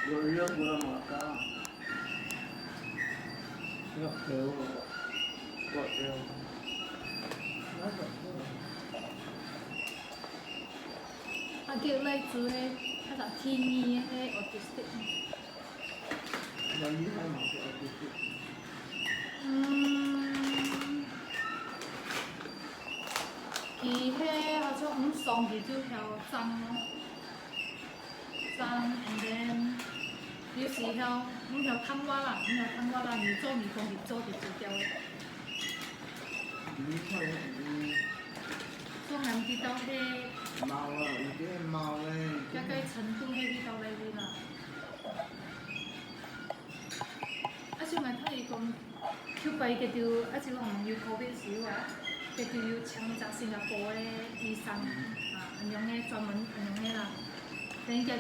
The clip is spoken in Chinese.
Yo gula maka. Yo kêu. Gọi kêu. Nói gọi kêu. 啊，叫类似迄，迄个天意迄 autistic。有厉害嘛？叫 autistic。伊迄好像送去就晓脏咯，脏，and then 有时晓探我啦，探我啦，你做你工你做就掉了。你看你。所以唔知道迄。猫啊，有啲貓咧。大概程度迄味道来哩啦。啊，像咪睇伊讲，丘拜佢就啊就红有 COVID 时候啊，佢就要请一新加坡的医生啊，安样嘅专门安样嘅啦，等伊个